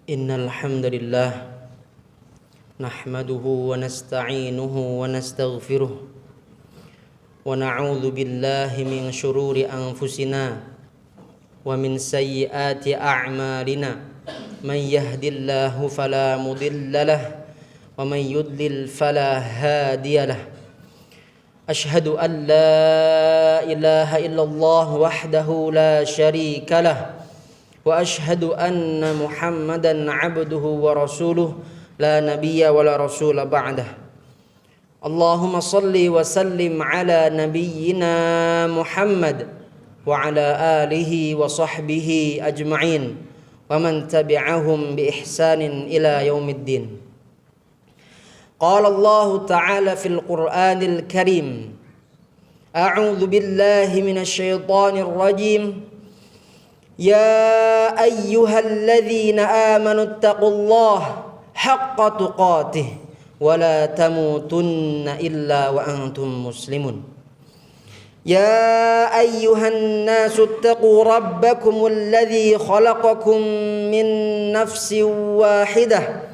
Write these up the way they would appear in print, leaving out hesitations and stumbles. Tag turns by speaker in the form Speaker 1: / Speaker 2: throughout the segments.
Speaker 1: Innal hamdalillah nahmaduhu wa nasta'inuhu wa nastaghfiruh wa na'udzu billahi min shururi anfusina wa min sayyiati a'malina man yahdihillahu fala mudilla lahu wa man yudlil fala hadiya lahu. Ashhadu an la ilaha illallah wahdahu la syarika lahu wa ashhadu anna Muhammadan abduhu wa rasuluh la nabiyya wa la rasula ba'dah. Allahumma salli wa sallim ala nabiyyina Muhammad wa ala alihi wa sahbihi ajma'in wa man tabi'ahum bi ihsanin ila yaumiddin. Qala Allah ta'ala fil Qur'anil Karim, a'udzu billahi minasy syaithanir rajim. Ya ayyuhalladzina amanu taqullaha haqqa tuqatih wa la tamutunna illa wa antum muslimun. Ya ayyuhan nasu taqu rabbakum alladzi khalaqakum min nafsin wahidah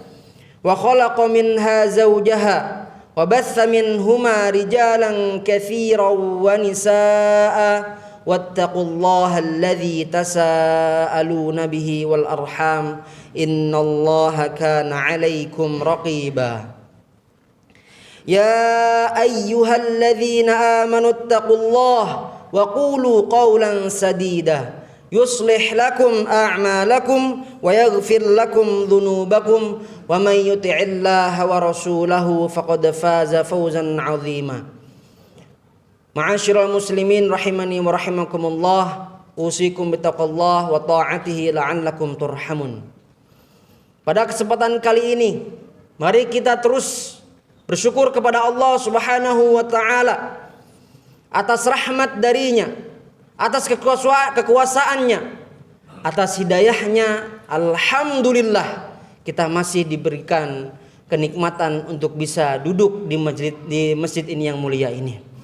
Speaker 1: wa khalaqa minha zawjaha wa batha minhuma rijalan katsiran wa nisaa'a wattaqullaha alladzi tasaaluna bihi wal arham innallaha kana 'alaikum raqiba. Ya ayyuhalladzina amanu taqullaha wa qulu qawlan sadida yuslih lakum a'malakum wa yaghfir lakum dhunubakum wa man yuti'illaha wa rasulahu faqad faza fawzan 'azima. Ma'asyiral muslimin rahimani wa rahimakumullah, usikum bittaqwallah wa ta'atihi la'allakum turhamun. Pada kesempatan kali ini, mari kita terus bersyukur kepada Allah Subhanahu wa taala atas rahmat darinya, atas kekuasaannya, atas hidayahnya. Alhamdulillah kita masih diberikan kenikmatan untuk bisa duduk di masjid ini yang mulia ini.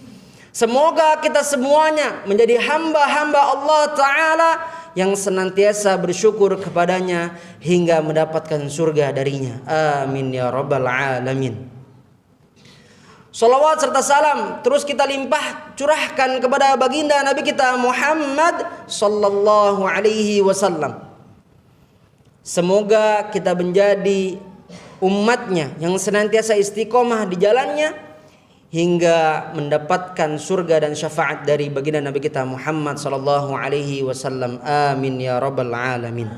Speaker 1: Semoga kita semuanya menjadi hamba-hamba Allah Ta'ala yang senantiasa bersyukur kepadanya hingga mendapatkan surga darinya. Amin ya rabbal alamin. Salawat serta salam terus kita limpah curahkan kepada baginda Nabi kita Muhammad sallallahu alaihi wasallam. Semoga kita menjadi umatnya yang senantiasa istiqomah di jalannya hingga mendapatkan surga dan syafaat dari baginda Nabi kita Muhammad sallallahu alaihi wasallam. Amin ya rabbal alamin.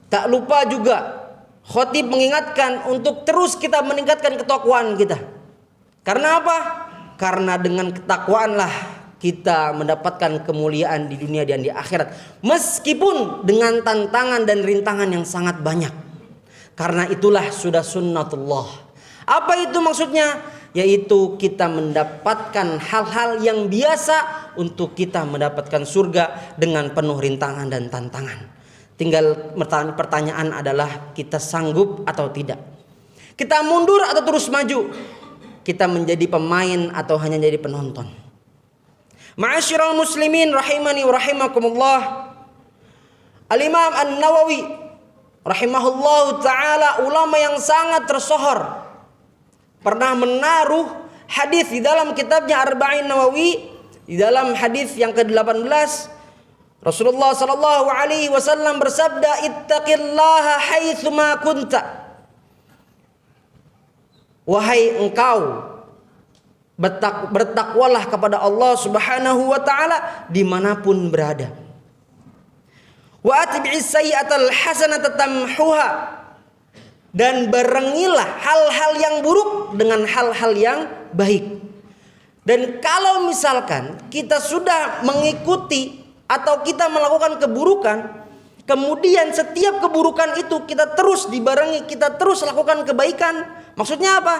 Speaker 1: Tak lupa juga khatib mengingatkan untuk terus kita meningkatkan ketakwaan kita. Karena apa? Karena dengan ketakwaanlah kita mendapatkan kemuliaan di dunia dan di akhirat, meskipun dengan tantangan dan rintangan yang sangat banyak. Karena itulah sudah sunnatullah. Apa itu maksudnya? Yaitu kita mendapatkan hal-hal yang biasa untuk kita mendapatkan surga dengan penuh rintangan dan tantangan. Tinggal pertanyaan adalah kita sanggup atau tidak. Kita mundur atau terus maju. Kita menjadi pemain atau hanya jadi penonton. Ma'asyiral muslimin rahimani wa rahimakumullah. Al-Imam An-Nawawi rahimahullahu ta'ala, ulama yang sangat tersohor, pernah menaruh hadis di dalam kitabnya Arba'in Nawawi. Di dalam hadis yang ke-18 Rasulullah sallallahu alaihi wasallam bersabda, ittaqillaha haitsu ma kunta. Wahai engkau, bertakwalah kepada Allah Subhanahu wa taala dimanapun berada. Wa atbi'is sayyi'atal hasanata tamhuha, dan barengilah hal-hal yang buruk dengan hal-hal yang baik. Dan kalau misalkan kita sudah mengikuti atau kita melakukan keburukan, kemudian setiap keburukan itu kita terus dibarengi, kita terus lakukan kebaikan, maksudnya apa?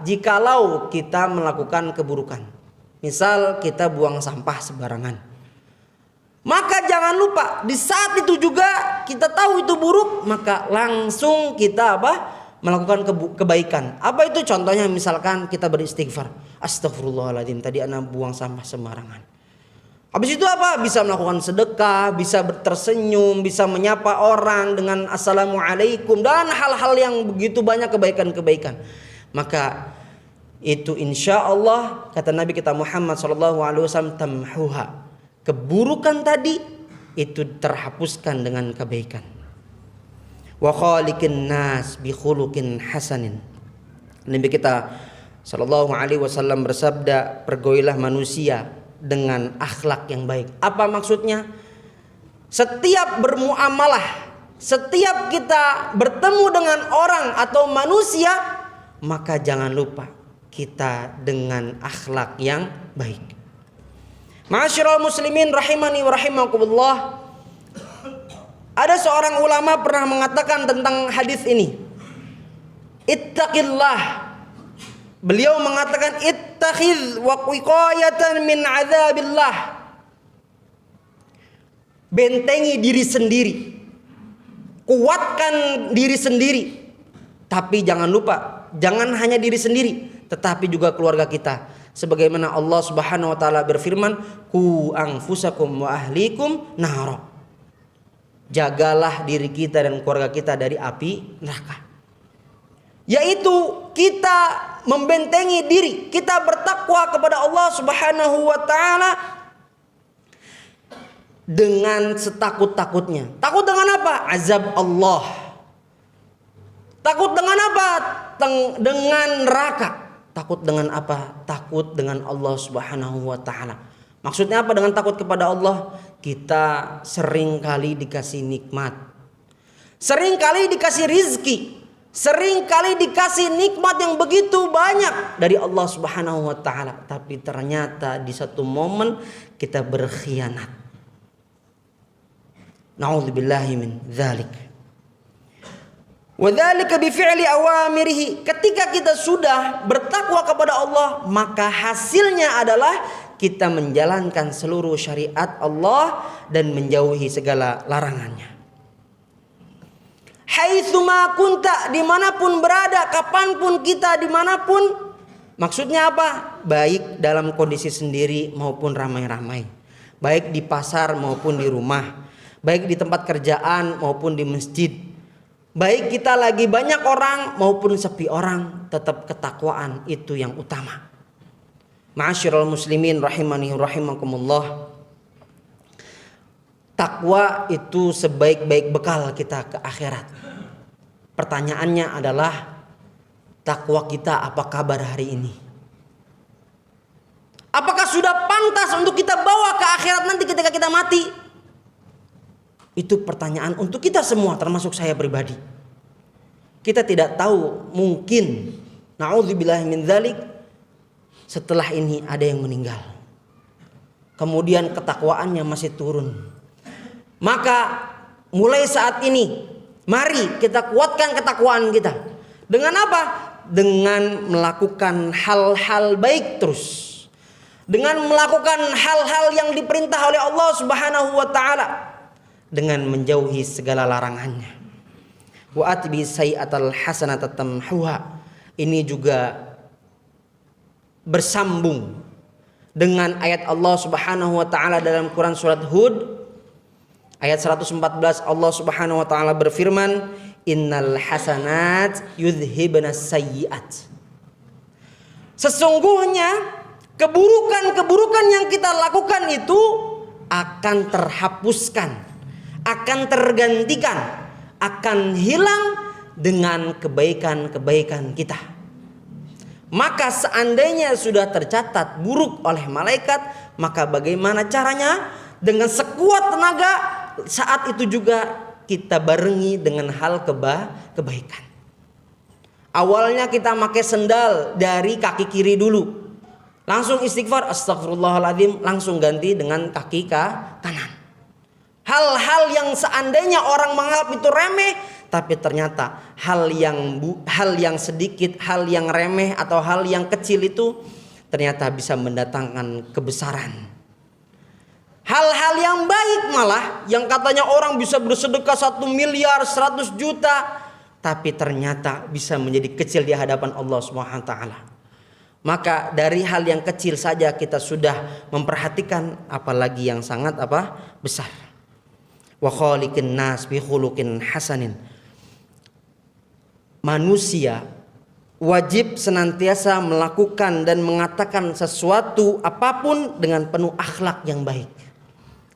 Speaker 1: Jikalau kita melakukan keburukan, misal kita buang sampah sembarangan, maka jangan lupa di saat itu juga kita tahu itu buruk, maka langsung kita melakukan kebaikan. Apa itu contohnya? Misalkan kita beristighfar, astagfirullahaladzim, tadi anak buang sampah sembarangan. Habis itu apa? Bisa melakukan sedekah, bisa tersenyum, bisa menyapa orang dengan assalamualaikum dan hal-hal yang begitu banyak kebaikan-kebaikan. Maka itu insya Allah kata Nabi kita Muhammad SAW tamhuha. Keburukan tadi itu terhapuskan dengan kebaikan. Wa khaliqin nas bi khuluqin hasanin. Nabi kita SAW bersabda, pergaulilah manusia dengan akhlak yang baik. Apa maksudnya? Setiap bermuamalah, setiap kita bertemu dengan orang atau manusia, maka jangan lupa kita dengan akhlak yang baik. Ma'asyiral muslimin rahimani wa rahimakumullah. Ada seorang ulama pernah mengatakan tentang hadis ini. Ittaqillah. Beliau mengatakan ittakhidh wa wiqayatan min adzabillah. Bentengi diri sendiri. Kuatkan diri sendiri. Tapi jangan lupa, jangan hanya diri sendiri, tetapi juga keluarga kita. Sebagaimana Allah Subhanahu wa taala berfirman, "Qu anfusakum wa ahlikum nar." Jagalah diri kita dan keluarga kita dari api neraka. Yaitu kita membentengi diri, kita bertakwa kepada Allah Subhanahu wa taala dengan setakut-takutnya. Takut dengan apa? Azab Allah. Takut dengan apa? Dengan neraka. Takut dengan apa? Takut dengan Allah Subhanahu wa taala. Maksudnya apa dengan takut kepada Allah? Kita sering kali dikasih nikmat, sering kali dikasih rizki, sering kali dikasih nikmat yang begitu banyak dari Allah Subhanahu wa taala, tapi ternyata di satu momen kita berkhianat. Na'udzubillahi min dzalik. Wa dzalika bi fi'li awamirihi. Ketika kita sudah bertakwa kepada Allah, maka hasilnya adalah kita menjalankan seluruh syariat Allah dan menjauhi segala larangannya. Haitsuma kunta, dimanapun berada, kapanpun kita, dimanapun. Maksudnya apa? Baik dalam kondisi sendiri maupun ramai-ramai, baik di pasar maupun di rumah, baik di tempat kerjaan maupun di masjid, baik kita lagi banyak orang maupun sepi orang, tetap ketakwaan itu yang utama. Ma'asyiral muslimin rahimani rahimakumullah. Takwa itu sebaik-baik bekal kita ke akhirat. Pertanyaannya adalah, takwa kita apa kabar hari ini? Apakah sudah pantas untuk kita bawa ke akhirat nanti ketika kita mati? Itu pertanyaan untuk kita semua, termasuk saya pribadi. Kita tidak tahu, mungkin na'udzubillahi min dzalik, setelah ini ada yang meninggal, kemudian ketakwaannya masih turun. Maka mulai saat ini mari kita kuatkan ketakwaan kita. Dengan apa? Dengan melakukan hal-hal baik terus. Dengan melakukan hal-hal yang diperintah oleh Allah Subhanahu wa taala, dengan menjauhi segala larangannya. Wa atbi sayyi'atal hasanata tamhuha. Ini juga bersambung dengan ayat Allah Subhanahu wa taala dalam Quran surat Hud ayat 114. Allah Subhanahu wa taala berfirman, "Innal hasanat yudhhibanas sayyi'at." Sesungguhnya keburukan-keburukan yang kita lakukan itu akan terhapuskan, akan tergantikan, akan hilang dengan kebaikan-kebaikan kita. Maka seandainya sudah tercatat buruk oleh malaikat, maka bagaimana caranya? Dengan sekuat tenaga, saat itu juga kita barengi dengan hal kebaikan. Awalnya kita pakai sendal dari kaki kiri dulu, langsung istighfar, astagfirullahaladzim, langsung ganti dengan kaki kanan. Hal-hal yang seandainya orang menganggap itu remeh, tapi ternyata hal yang sedikit, hal yang remeh atau hal yang kecil itu ternyata bisa mendatangkan kebesaran. Hal-hal yang baik malah, yang katanya orang bisa bersedekah 1 miliar 100 juta, tapi ternyata bisa menjadi kecil di hadapan Allah Subhanahu wa taala. Maka dari hal yang kecil saja kita sudah memperhatikan, apalagi yang sangat besar. Wa khaliqin nas bi khuluqin hasanin. Manusia wajib senantiasa melakukan dan mengatakan sesuatu apapun dengan penuh akhlak yang baik.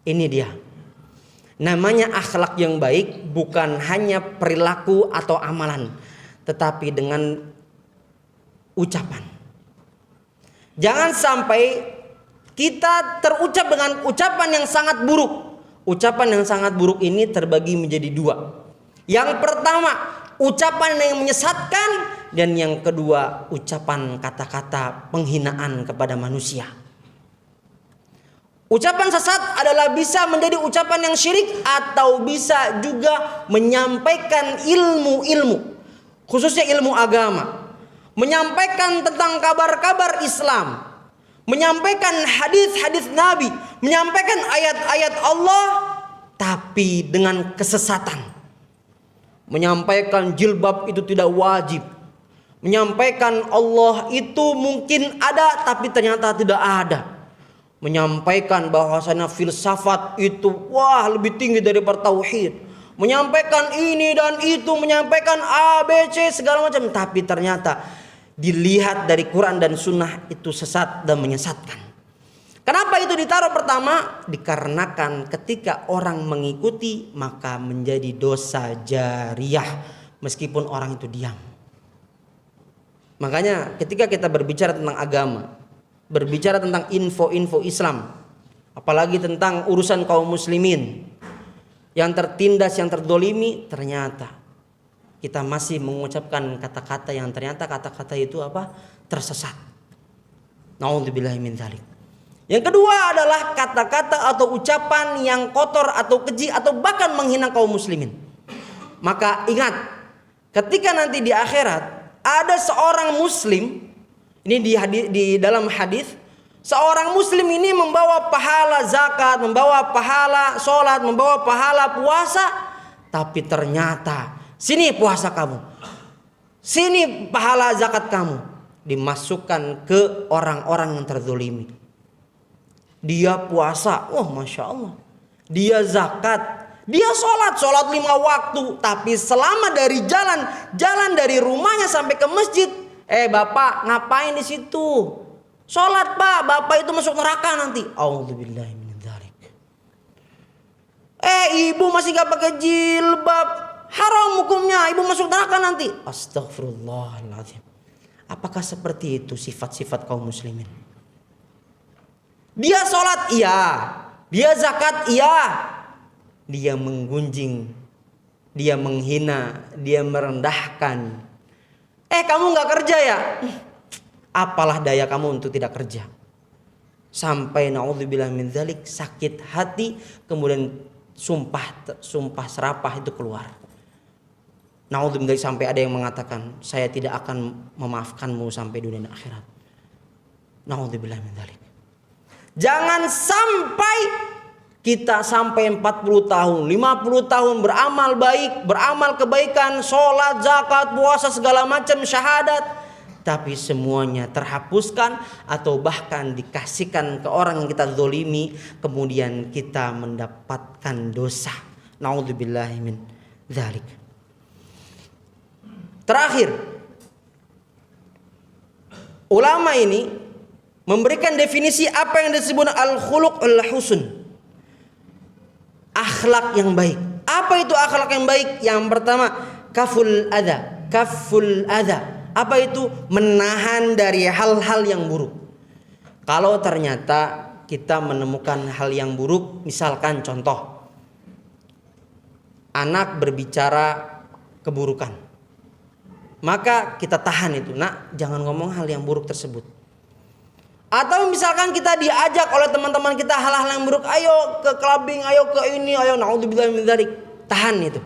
Speaker 1: Ini dia. Namanya akhlak yang baik bukan hanya perilaku atau amalan, tetapi dengan ucapan. Jangan sampai kita terucap dengan ucapan yang sangat buruk. Ucapan yang sangat buruk ini terbagi menjadi dua. Yang pertama, ucapan yang menyesatkan, dan yang kedua, ucapan kata-kata penghinaan kepada manusia. Ucapan sesat adalah bisa menjadi ucapan yang syirik atau bisa juga menyampaikan ilmu-ilmu, khususnya ilmu agama. Menyampaikan tentang kabar-kabar Islam, menyampaikan hadis-hadis Nabi, menyampaikan ayat-ayat Allah, tapi dengan kesesatan. Menyampaikan jilbab itu tidak wajib. Menyampaikan Allah itu mungkin ada, tapi ternyata tidak ada. Menyampaikan bahwasanya filsafat itu lebih tinggi daripada tauhid. Menyampaikan ini dan itu, menyampaikan A, B, C segala macam, tapi ternyata dilihat dari Quran dan Sunnah itu sesat dan menyesatkan. Kenapa itu ditaruh pertama? Dikarenakan ketika orang mengikuti maka menjadi dosa jariyah meskipun orang itu diam. Makanya ketika kita berbicara tentang agama, berbicara tentang info-info Islam, apalagi tentang urusan kaum muslimin yang tertindas, yang terdolimi, ternyata kita masih mengucapkan kata-kata yang ternyata kata-kata itu tersesat. Nauzubillahi min dzalik. Yang kedua adalah kata-kata atau ucapan yang kotor atau keji atau bahkan menghina kaum muslimin. Maka ingat, ketika nanti di akhirat ada seorang muslim, ini di dalam hadis, seorang muslim ini membawa pahala zakat, membawa pahala sholat, membawa pahala puasa, tapi ternyata sini puasa kamu, sini pahala zakat kamu, dimasukkan ke orang-orang yang terzolimi. Dia puasa, masya Allah. Dia zakat, dia sholat 5 waktu, tapi selama dari jalan dari rumahnya sampai ke masjid, bapak ngapain di situ? Sholat pak, bapak itu masuk neraka nanti. A'udzubillahi min dzalik. Ibu masih gak pakai jilbab, haram hukumnya, ibu masuk neraka nanti. Astagfirullahaladzim. Apakah seperti itu sifat-sifat kaum muslimin? Dia sholat iya, dia zakat iya, dia menggunjing, dia menghina, dia merendahkan. Kamu gak kerja ya? Apalah daya kamu untuk tidak kerja. Sampai naudzubillah min dzalik, sakit hati, kemudian sumpah serapah itu keluar. Naudzubillah, sampai ada yang mengatakan, saya tidak akan memaafkanmu sampai dunia dan akhirat. Naudzubillah min dzalik. Jangan sampai kita sampai 40 tahun, 50 tahun beramal baik, beramal kebaikan, sholat, zakat, puasa, segala macam, syahadat, tapi semuanya terhapuskan atau bahkan dikasihkan ke orang yang kita zolimi, kemudian kita mendapatkan dosa. Naudzubillahi min dzalik. Terakhir, ulama ini memberikan definisi apa yang disebut al-khuluq al-husn, akhlak yang baik. Apa itu akhlak yang baik? Yang pertama, kaful adza. Kaful adza, apa itu? Menahan dari hal-hal yang buruk. Kalau ternyata kita menemukan hal yang buruk, misalkan contoh, anak berbicara keburukan, maka kita tahan itu, nak jangan ngomong hal yang buruk tersebut. Atau misalkan kita diajak oleh teman-teman kita hal-hal yang buruk, ayo ke clubbing, ayo ke ini, ayo, naudzubillah min dzalik. Tahan itu.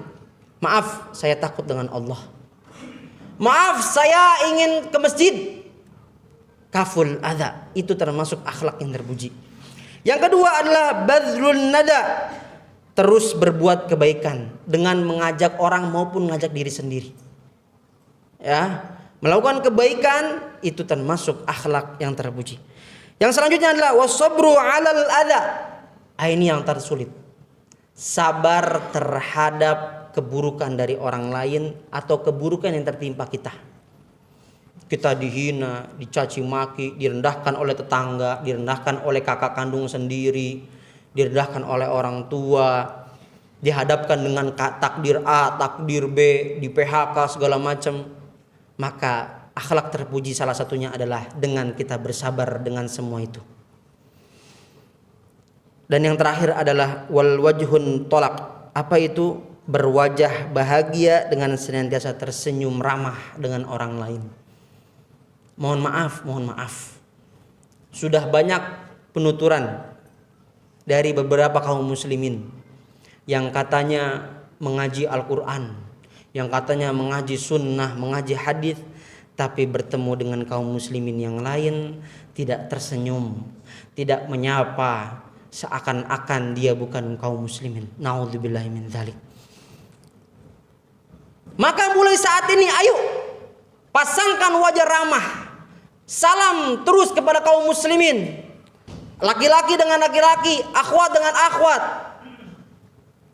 Speaker 1: Maaf, saya takut dengan Allah. Maaf, saya ingin ke masjid. Kaful adza, itu termasuk akhlak yang terpuji. Yang kedua adalah badzlun nada, terus berbuat kebaikan dengan mengajak orang maupun mengajak diri sendiri. Ya, Melakukan kebaikan itu termasuk akhlak yang terpuji. Yang selanjutnya adalah wasabru 'alal adza. Ini yang tersulit. Sabar terhadap keburukan dari orang lain atau keburukan yang tertimpa kita. Kita dihina, dicaci maki, direndahkan oleh tetangga, direndahkan oleh kakak kandung sendiri, direndahkan oleh orang tua, dihadapkan dengan takdir A, takdir B, di PHK segala macam. Maka akhlak terpuji salah satunya adalah dengan kita bersabar dengan semua itu. Dan yang terakhir adalah wal wajhun tolak. Apa itu? Berwajah bahagia dengan senantiasa tersenyum ramah dengan orang lain. Mohon maaf. Sudah banyak penuturan dari beberapa kaum muslimin yang katanya mengaji Al-Quran, yang katanya mengaji sunnah, mengaji hadis, tapi bertemu dengan kaum muslimin yang lain tidak tersenyum, tidak menyapa, seakan-akan dia bukan kaum muslimin. Naudzubillahi min dzalik. Maka mulai saat ini ayo pasangkan wajah ramah, salam terus kepada kaum muslimin, laki-laki dengan laki-laki, akhwat dengan akhwat.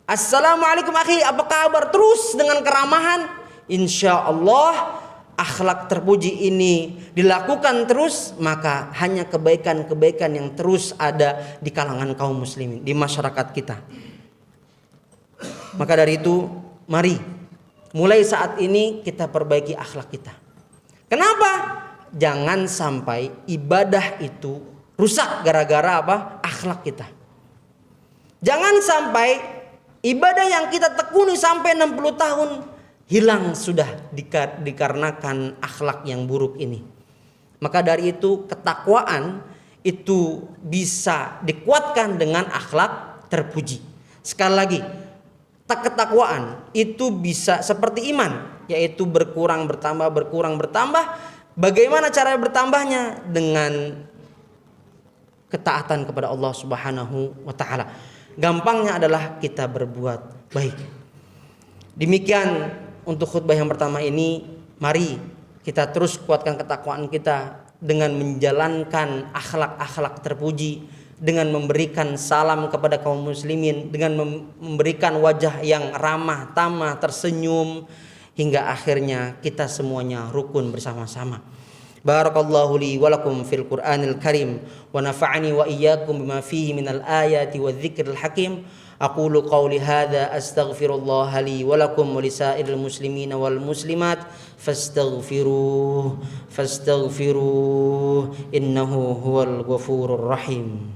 Speaker 1: Assalamualaikum akhi, apa kabar? Terus dengan keramahan. Insya Allah akhlak terpuji ini dilakukan terus, maka hanya kebaikan-kebaikan yang terus ada di kalangan kaum muslimin, di masyarakat kita. Maka dari itu mari mulai saat ini kita perbaiki akhlak kita. Kenapa? Jangan sampai ibadah itu rusak gara-gara apa? Akhlak kita. Jangan sampai ibadah yang kita tekuni sampai 60 tahun hilang sudah dikarenakan akhlak yang buruk ini. Maka dari itu ketakwaan itu bisa dikuatkan dengan akhlak terpuji. Sekali lagi, ketakwaan itu bisa seperti iman, yaitu berkurang bertambah. Bagaimana cara bertambahnya? Dengan ketaatan kepada Allah Subhanahu wa taala. Gampangnya adalah kita berbuat baik. Demikian untuk khutbah yang pertama ini, mari kita terus kuatkan ketakwaan kita dengan menjalankan akhlak-akhlak terpuji, dengan memberikan salam kepada kaum muslimin, dengan memberikan wajah yang ramah, tamah, tersenyum, hingga akhirnya kita semuanya rukun bersama-sama. Barakallahu li wa lakum fil Qur'anil Karim wa nafa'ani wa iyyakum bima fihi minal ayati wadh-dhikril hakim. Aqulu qawli hadza astaghfirullah li wa lakum wa lisairil muslimina wal muslimat fastaghfiruh innahu huwal ghafurur rahim.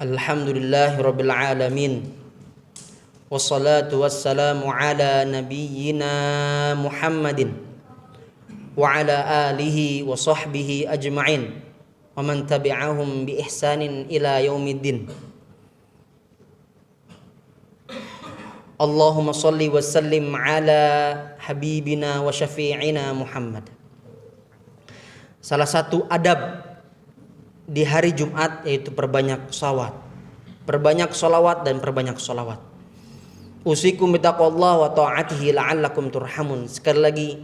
Speaker 1: Alhamdulillahi rabbil alamin. Wassalatu wassalamu ala nabiyyina Muhammadin wa ala alihi wa sahbihi ajma'in wa man tabi'ahum bi ihsanin ila yaumiddin. Allahumma salli wa sallim ala habibina wa syafi'ina Muhammad. Salah satu adab di hari Jumat yaitu perbanyak sholawat dan perbanyak sholawat. Usikum bitaqwallah wa ta'atihi la'allakum turhamun. Sekali lagi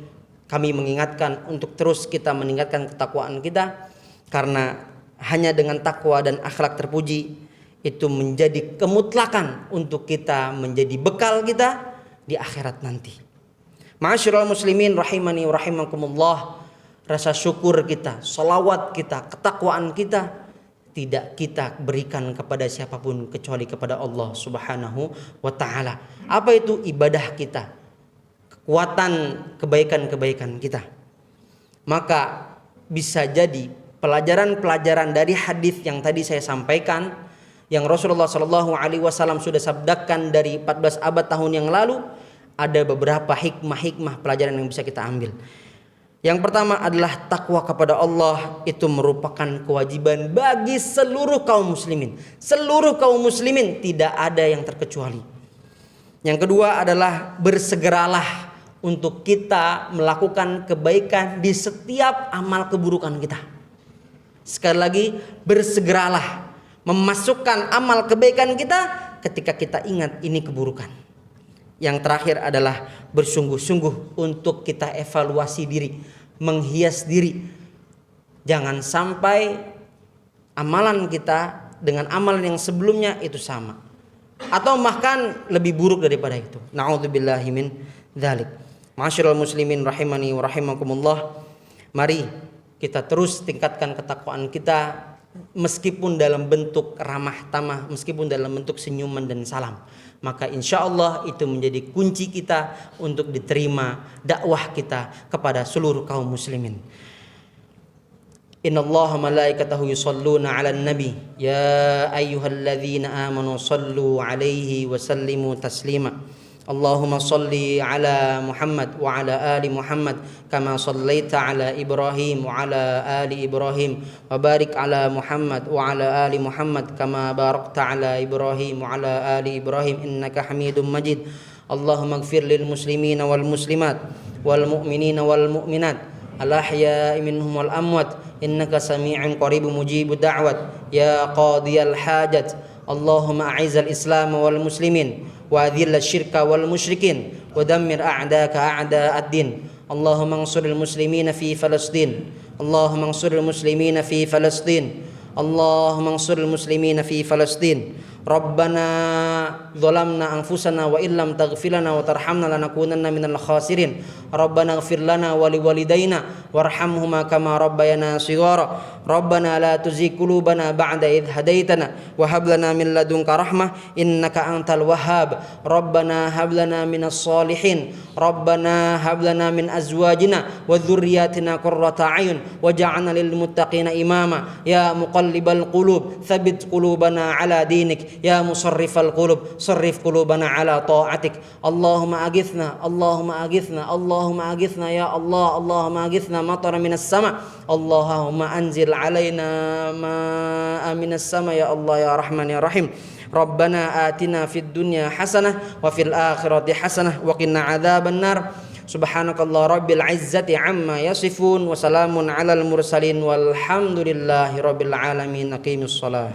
Speaker 1: kami mengingatkan untuk terus kita meningkatkan ketakwaan kita, karena hanya dengan takwa dan akhlak terpuji itu menjadi kemutlakan untuk kita menjadi bekal kita di akhirat nanti. Ma'asyiral muslimin rahimani wa rahimakumullah. Rasa syukur kita, salawat kita, ketakwaan kita tidak kita berikan kepada siapapun kecuali kepada Allah Subhanahu wa taala. Apa itu? Ibadah kita, kekuatan kebaikan-kebaikan kita. Maka bisa jadi pelajaran-pelajaran dari hadis yang tadi saya sampaikan, yang Rasulullah Shallallahu Alaihi Wasallam sudah sabdakan dari 14 abad tahun yang lalu, ada beberapa hikmah-hikmah pelajaran yang bisa kita ambil. Yang pertama adalah takwa kepada Allah itu merupakan kewajiban bagi seluruh kaum muslimin. Seluruh kaum muslimin, tidak ada yang terkecuali. Yang kedua adalah bersegeralah untuk kita melakukan kebaikan di setiap amal keburukan kita. Sekali lagi, bersegeralah memasukkan amal kebaikan kita ketika kita ingat ini keburukan. Yang terakhir adalah bersungguh-sungguh untuk kita evaluasi diri, menghias diri. Jangan sampai amalan kita dengan amalan yang sebelumnya itu sama, atau bahkan lebih buruk daripada itu. Na'udzubillahi min dzalik. Ma'asyiral muslimin rahimani wa rahimakumullah. Mari kita terus tingkatkan ketakwaan kita, meskipun dalam bentuk ramah tamah, meskipun dalam bentuk senyuman dan salam. Maka insya Allah itu menjadi kunci kita untuk diterima dakwah kita kepada seluruh kaum muslimin. Innallaha malaikatahu yusholluna 'alan nabi ya ayyuhalladzina amanu shallu 'alaihi wa sallimu taslima. Allahumma salli ala Muhammad wa ala ali Muhammad kama sallaita ala Ibrahim wa ala ali Ibrahim wa barik ala Muhammad wa ala ali Muhammad kama barakta ala Ibrahim wa ala ali Ibrahim innaka Hamidum Majid. Allahumma ighfir lil muslimina wal muslimat wal mu'minina wal mu'minat al ahya'i minhum wal amwat innaka sami'un qaribun mujibud da'wat ya qadiyal hajat. Allahumma a'izal Islam wal muslimin wa adhil syirka wal musyrikin wa dammir a'daka a'da'ad din. Allahumma ansuril muslimina fi Falastin. Allahumma ansuril muslimina fi Falastin. Allahumma ansuril muslimina fi Falastin. Rabbana zalamna anfusana wa illam taghfir lana wa tarhamna lanakunanna minal khasirin. Rabbana ighfir lana wa liwalidayna warhamhuma kama rabbayana shighara. Rabbana la tuzigh qulubana ba'da idh hadaitana wa hab lana min ladunka rahmah innaka antal wahhab. Rabbana hab lana minas solihin. Rabbana hab lana min azwajina wa dhurriyyatina qurrata a'yun waj'alna lil muttaqina imama. Ya muqallibal qulub tsabbit qulubana ala dinik. Ya musarrifal qulub sarrif qulubana ala ta'atik. Allahumma aghithna, Allahumma aghithna, Allahumma aghithna ya Allah, Allahumma aghithna matara minas sama. Allahumma anzil alaina ma'a minas sama ya Allah ya Rahman ya Rahim. Rabbana atina fid dunya hasanah wa fil akhirati hasanah wa qina adzaban nar. Subhanakallah rabbil izzati amma yasifun wa salamun alal mursalin walhamdulillahi rabbil alamin. Aqimus shalah.